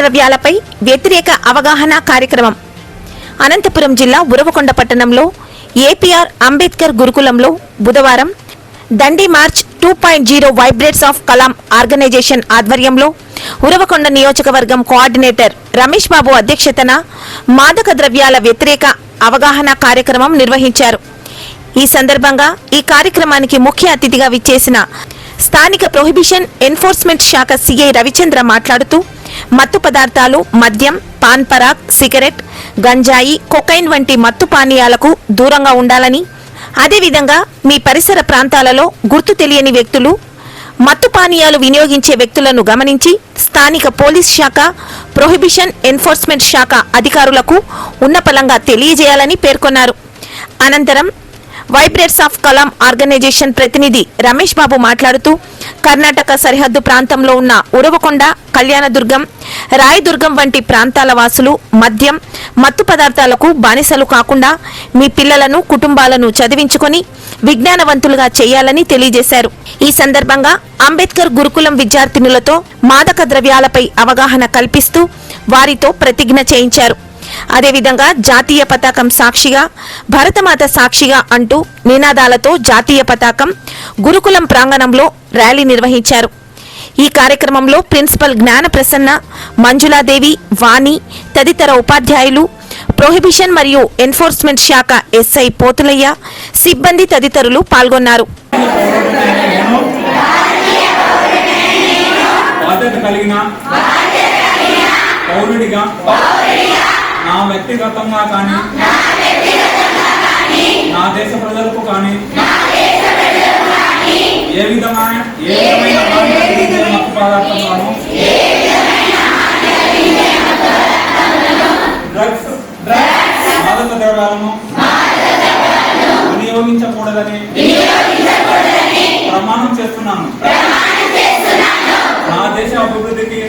ద్రవ్యాలపై వ్యతిరేక అవగాహన కార్యక్రమం అనంతపురం జిల్లా ఉరవకొండ పట్టణంలో ఏపీఆర్ అంబేద్కర్ గురుకులంలో బుధవారం Dandi march 2.0 vibrates of Kalam organisation ఆధ్వర్యంలో ఉరవకొండ నియోజకవర్గం కోఆర్డినేటర్ రమేష్ బాబు అధ్యక్షతన మాదక ద్రవ్యాల వ్యతిరేక అవగాహన కార్యక్రమం నిర్వహించారు. ఈ సందర్భంగా ఈ కార్యక్రమానికి ముఖ్య అతిథిగా విచ్చేసిన స్థానిక ప్రొహిబిషన్ ఎన్ఫోర్స్మెంట్ శాఖ సిఐ రవిచంద్ర మాట్లాడుతూ మత్తు పదార్థాలు, మద్యం, పాన్ పరాగ్, సిగరెట్, గంజాయి, కొకైన్ వంటి మత్తు పానీయాలకు దూరంగా ఉండాలని, అదేవిధంగా మీ పరిసర ప్రాంతాలలో గుర్తు తెలియని వ్యక్తులు మత్తు పానీయాలు వినియోగించే వ్యక్తులను గమనించి స్థానిక పోలీస్ శాఖ, ప్రొహిబిషన్ ఎన్ఫోర్స్మెంట్ శాఖ అధికారులకు ఉన్నపలంగా తెలియజేయాలని పేర్కొన్నారు. అనంతరం వైబ్రేట్స్ ఆఫ్ కలాం ఆర్గనైజేషన్ ప్రతినిధి రమేష్ బాబు మాట్లాడుతూ కర్ణాటక సరిహద్దు ప్రాంతంలో ఉన్న ఉరవకొండ, కళ్యాణదుర్గం, రాయదుర్గం వంటి ప్రాంతాల వాసులు మద్యం, మత్తు పదార్థాలకు బానిసలు కాకుండా మీ పిల్లలను, కుటుంబాలను చదివించుకొని విజ్ఞానవంతులుగా చేయాలని తెలియజేశారు. ఈ సందర్భంగా అంబేద్కర్ గురుకులం విద్యార్థినులతో మాదక ద్రవ్యాలపై అవగాహన కల్పిస్తూ వారితో ప్రతిజ్ఞ చేయించారు. అదేవిధంగా జాతీయ పతాకం సాక్షిగా, భరతమాత సాక్షిగా అంటూ నినాదాలతో జాతీయ పతాకం గురుకులం ప్రాంగణంలో ర్యాలీ నిర్వహించారు. ఈ కార్యక్రమంలో ప్రిన్సిపల్ జ్ఞాన ప్రసన్న, మంజులాదేవి, వాణి తదితర ఉపాధ్యాయులు, ప్రొహిబిషన్ మరియు ఎన్ఫోర్స్మెంట్ శాఖ ఎస్ఐ పోతులయ్య, సిబ్బంది తదితరులు పాల్గొన్నారు. నా వ్యక్తిగతంగా కానీ నా దేశ ప్రజలకు కానీ ఏ విధమైన మత్తు పదార్థాలను, డ్రగ్స్, మాదక ద్రవ్యాలను వినియోగించకూడదని ప్రమాణం చేస్తున్నాను. నా దేశ అభివృద్ధికి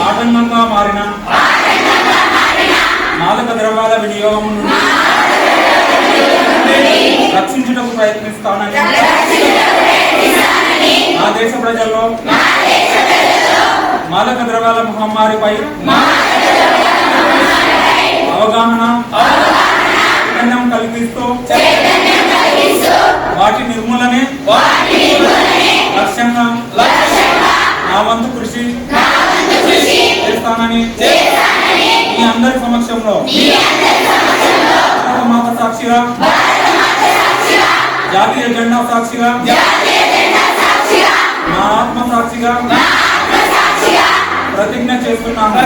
ఆటంకంగా మారిన మాదక ద్రవ్యాల వినియోగం నుండి రక్షించుటకు ప్రయత్నిస్తానని నా దేశ ప్రజల్లో మాదక ద్రవ్యాల మహమ్మారిపై అవగాహన కల్పిస్తూ వాటి నిర్మూలనే లక్ష్యంగా నా వంతు కృషి చేస్తానని మీ అందరి సమక్షంలో భారతమాత సాక్షిగా, జాతీయ జెండా సాక్షిగా, నా ఆత్మ సాక్షిగా ప్రతిజ్ఞ చేస్తున్నాను.